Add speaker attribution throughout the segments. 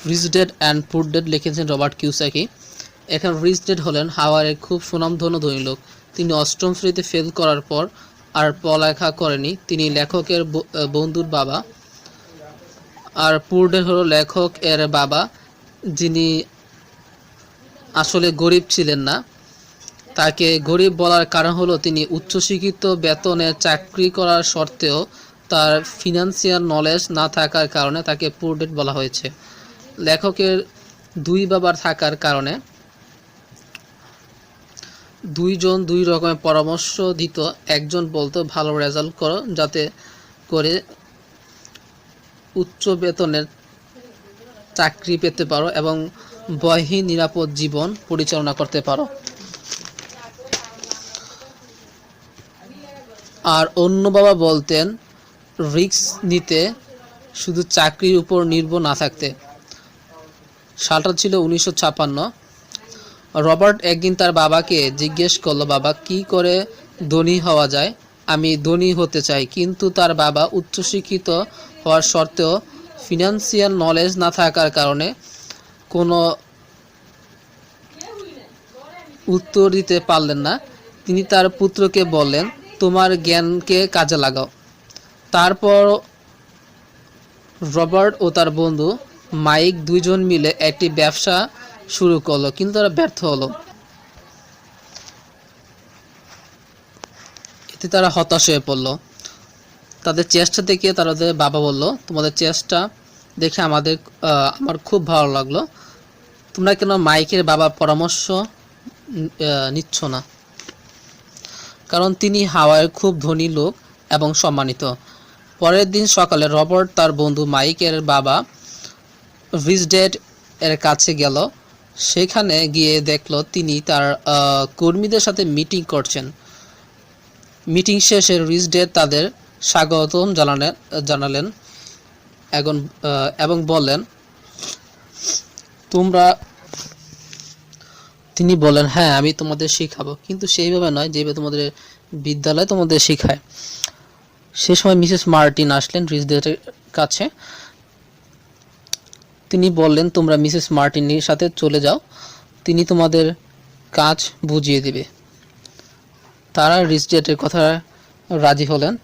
Speaker 1: Rich dad and পুর dad লিখেছেন Robert Kiyosaki. এখানে রিচ ড্যাড হলেন হাওয়ার্ডের খুব সুনামধন্য ধনী লোক। তিনি অষ্টম শ্রেণীতে ফেল করার পর আর পড়ালেখা করেনি। তিনি লেখকের বন্ধুর বাবা। আর পুর ড্যাড হলো লেখক এর বাবা, যিনি আসলে গরিব ছিলেন না। তাকে গরিব বলার কারণ হলো তিনি উচ্চশিক্ষিত বেতনে চাকরি করার সত্ত্বেও তার ফিনান্সিয়াল নলেজ না থাকার কারণে তাকে পুর ড্যাড বলা হয়েছে। লেখকের দুই বাবার থাকার কারণে দুইজন দুই রকমের পরামর্শ দিত। একজন বলতো ভালো রেজাল্ট করো যাতে করে উচ্চ বেতনের চাকরি পেতে পারো এবং ব্যয়হীন নিরাপদ জীবন পরিচালনা করতে পারো। আর অন্য বাবা বলতেন রিস্ক নিতে, শুধু চাকরির উপর নির্ভর না থাকতে। সালটা ছিল 1956। রবার্ট একদিন তার বাবাকে জিজ্ঞেস করলো, বাবা কি করে ধনী হওয়া যায়? আমি ধনী হতে চাই। কিন্তু তার বাবা উচ্চশিক্ষিত হওয়ার সত্ত্বেও ফিনান্সিয়াল নলেজ না থাকার কারণে কোনো উত্তর দিতে পারলেন না। তিনি তার পুত্রকে বললেন, তোমার জ্ঞানকে কাজে লাগাও। তারপর রবার্ট ও তার বন্ধু মাইক দুইজন মিলে একটি ব্যবসা শুরু করলো, কিন্তু তারা ব্যর্থ হলো। এতে তারা হতাশ হয়ে পড়লো। তাদের চেষ্টা দেখে তাদের বাবা বলল, তোমাদের চেষ্টা দেখে আমার খুব ভালো লাগলো। তোমরা কেন মাইকের বাবার পরামর্শ নিচ্ছ না? কারণ তিনি হাওয়ার খুব ধনী লোক এবং সম্মানিত। পরের দিন সকালে রবার্ট তার বন্ধু মাইকের বাবা রিচ ড্যাড এর কাছে গেল। সেখানে গিয়ে দেখলো তিনি তার কর্মীদের সাথে মিটিং করছেন। মিটিং শেষে রিচ ড্যাড তাদের স্বাগতম জানালেন এবং বললেন, তিনি বলেন, হ্যাঁ আমি তোমাদের শেখাবো, কিন্তু সেইভাবে নয় যেভাবে তোমাদের বিদ্যালয় তোমাদের শেখায়। সে সময় মিসেস মার্টিন আসলেন রিচ ড্যাডের কাছে। তিনি বললেন, তোমরা মিসেস মার্টিনের সাথে চলে যাও, তিনি তোমাদের কাজ বুঝিয়ে দেবে। তারা রিচ ড্যাডের কথা রাজি হলেন।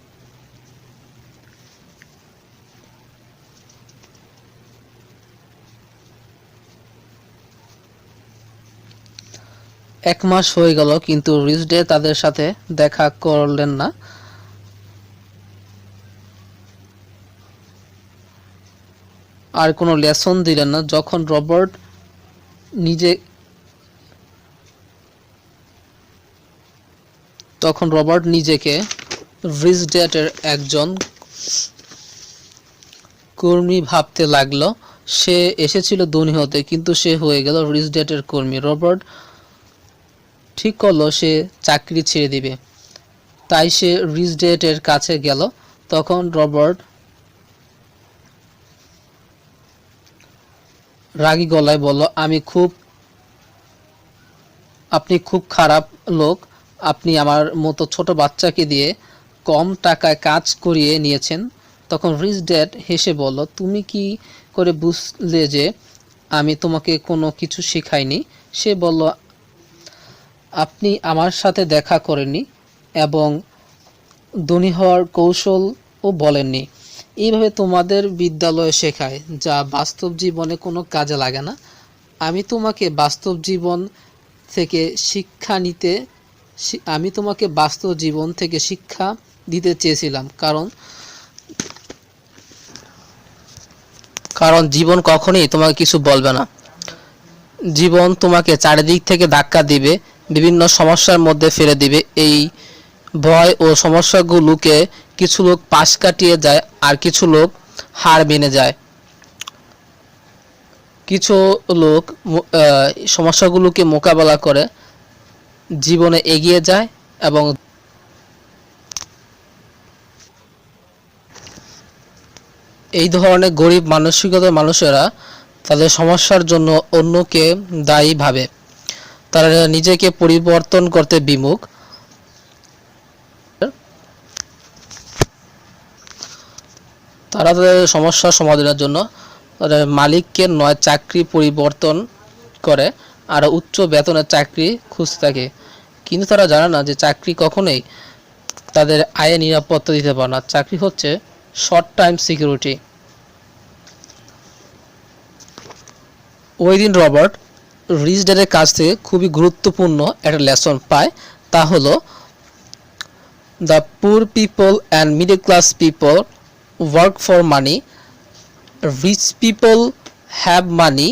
Speaker 1: এক মাস হয়ে গেল, কিন্তু রিচ ড্যাড তাদের সাথে দেখা করলেন না। আর কোনো লেসন দিলেন না। যখন রবার্ট নিজেকে রিচ ড্যাডের একজন কর্মী ভাবতে লাগলো। সে এসেছিল ধনী হতে, কিন্তু সে হয়ে গেল রিচ ড্যাডের কর্মী। রবার্ট ঠিক করলো সে চাকরি ছেড়ে দিবে। তাই সে রিচ ড্যাডের কাছে গেল। তখন রবার্ট রাগী গলায় বলল, আপনি খুব খারাপ লোক। আপনি আমার মতো ছোট বাচ্চাকে দিয়ে কম টাকায় কাজ করিয়ে নিয়েছেন। তখন রিচ ড্যাড হেসে বলল, তুমি কি করে বুঝলে যে আমি তোমাকে কোনো কিছু শেখাইনি? সে বলল, আপনি আমার সাথে দেখা করেননি এবং ধনী হওয়ার কৌশলও বলেননি। এইভাবে তোমাদের বিদ্যালয়ে শেখায়, যা বাস্তব জীবনে কোনো কাজে লাগে না। আমি তোমাকে বাস্তব জীবন থেকে শিক্ষা দিতে চেয়েছিলাম, কারণ জীবন কখনোই তোমাকে কিছু বলবে না। জীবন তোমাকে চারিদিক থেকে ধাক্কা দিবে, বিভিন্ন সমস্যার মধ্যে ফেলে দিবে। এই ভয় ও সমস্যাগুলোকে কিছু লোক পাশ কাটিয়ে যায়, আর কিছু লোক হার মেনে যায়। কিছু লোক সমস্যাগুলোকে মোকাবেলা করে জীবনে এগিয়ে যায় এবং এই ধরনের গরিব মানসিকতার মানুষেরা তাদের সমস্যার জন্য অন্যকে দায়ী ভাবে। তারা নিজেকে পরিবর্তন করতে বিমুখ। তারা তাদের সমস্যার সমাধানের জন্য মালিককে নয় চাকরি পরিবর্তন করে আর উচ্চ বেতনের চাকরি খুঁজতে থাকে, কিন্তু তারা জানে না যে চাকরি কখনোই তাদের আয়ে নিরাপত্তা দিতে পারে না। চাকরি হচ্ছে শর্ট টাইম সিকিউরিটি। ওই দিন রবার্ট রিচ ড্যাডের কাছ থেকে খুবই গুরুত্বপূর্ণ একটা লেসন পায়, তা হলো the poor people and middle class people work for money, rich people have money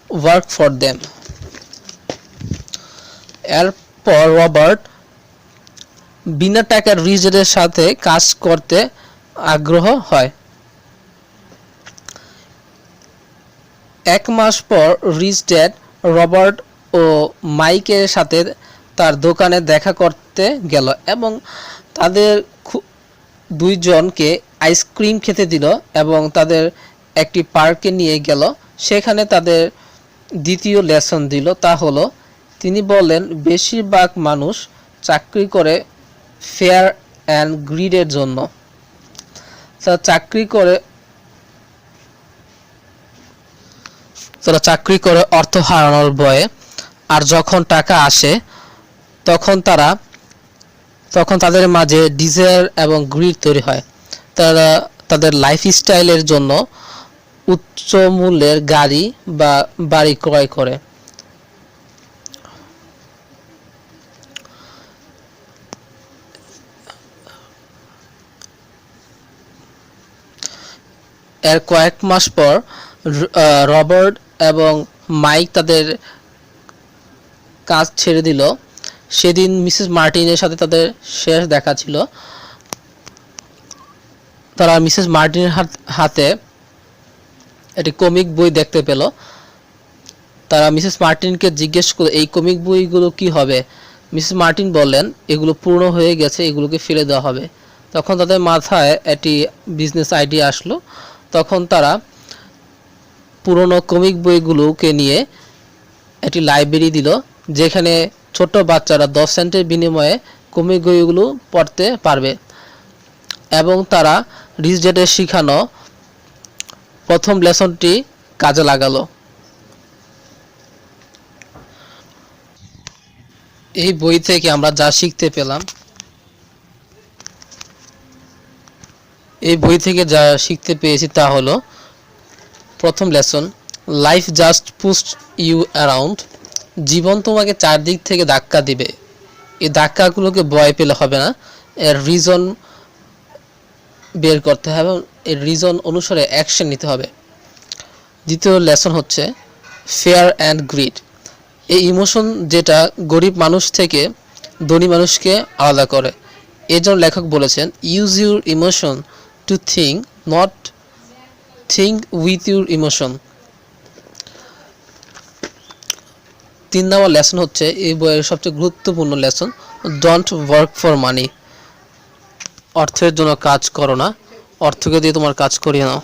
Speaker 1: work for them. এরপর রবার্ট বিনা টাকার রিচ ড্যাডের সাথে কাজ করতে আগ্রহ হয়। এক মাস পর রিচ ড্যাড রবার্ট ও মাইকের সাথে তার দোকানে দেখা করতে গেল এবং তাদের দুইজনকে আইসক্রিম খেতে দিল এবং তাদের একটি পার্কে নিয়ে গেল। সেখানে তাদের দ্বিতীয় লেসন দিল, তা হলো তিনি বললেন বেশিরভাগ মানুষ চাকরি করে ফেয়ার অ্যান্ড গ্রিডের জন্য। তারা চাকরি করে অর্থ হারানোর ভয়ে, আর যখন টাকা আসে তখন তাদের মাঝে ডিজায়ার এবং গ্রিড তৈরি হয়। তারা তাদের লাইফস্টাইলের জন্য উচ্চ মূল্যের গাড়ি বা বাড়ি ক্রয় করে। এর কয়েক মাস পর রবার্ট এবং মাইক তাদের কাজ ছেড়ে দিল। সেদিন মিসেস মার্টিনের সাথে তাদের শেষ দেখা ছিল। তারা মিসেস মার্টিনের হাতে একটি কমিক বই দেখতে পেল। তারা মিসেস মার্টিনকে জিজ্ঞেস করল এই কমিক বইগুলো কি হবে। মিসেস মার্টিন বললেন এগুলো পুরনো হয়ে গেছে, এগুলোকে ফেলে দেওয়া হবে। তখন তাদের মাথায় একটি বিজনেস আইডিয়া আসলো। তখন তারা পুরনো কমিক বইগুলোকে নিয়ে একটি লাইব্রেরি দিল, যেখানে ছোট বাচ্চারা 10 সেন্টের বিনিময়ে কমিক বইগুলো পড়তে পারবে। এবং তারা রিচ ড্যাডের শেখানো প্রথম লেসনটি কাজে লাগালো। এই বই থেকে আমরা যা শিখতে পেলাম, এই বই থেকে যা শিখতে পেয়েছি তা হলো প্রথম lesson, life just pushed you around. জীবন তোমাকে চারদিক থেকে ধাক্কা দিবে, এই ধাক্কাগুলোকে ভয় পেলে হবে না, এর রিজন বের করতে হবে এবং এর রিজন অনুসারে অ্যাকশন নিতে হবে। দ্বিতীয় লেসন হচ্ছে ফেয়ার অ্যান্ড গ্রিড। এই ইমোশন যেটা গরিব মানুষ থেকে ধনী মানুষকে আলাদা করে। এর জন্য লেখক বলেছেন use your emotion to think, not think with your emotion. 3 number lesson হচ্ছে এই বইয়ের সবচেয়ে গুরুত্বপূর্ণ লেসন, ডোন্ট ওয়ার্ক ফর মানি। অর্থের জন্য কাজ করো না, অর্থকে দিয়ে তোমার কাজ করিয়ে নাও,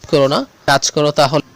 Speaker 1: করো না, কাজ করো তাহলে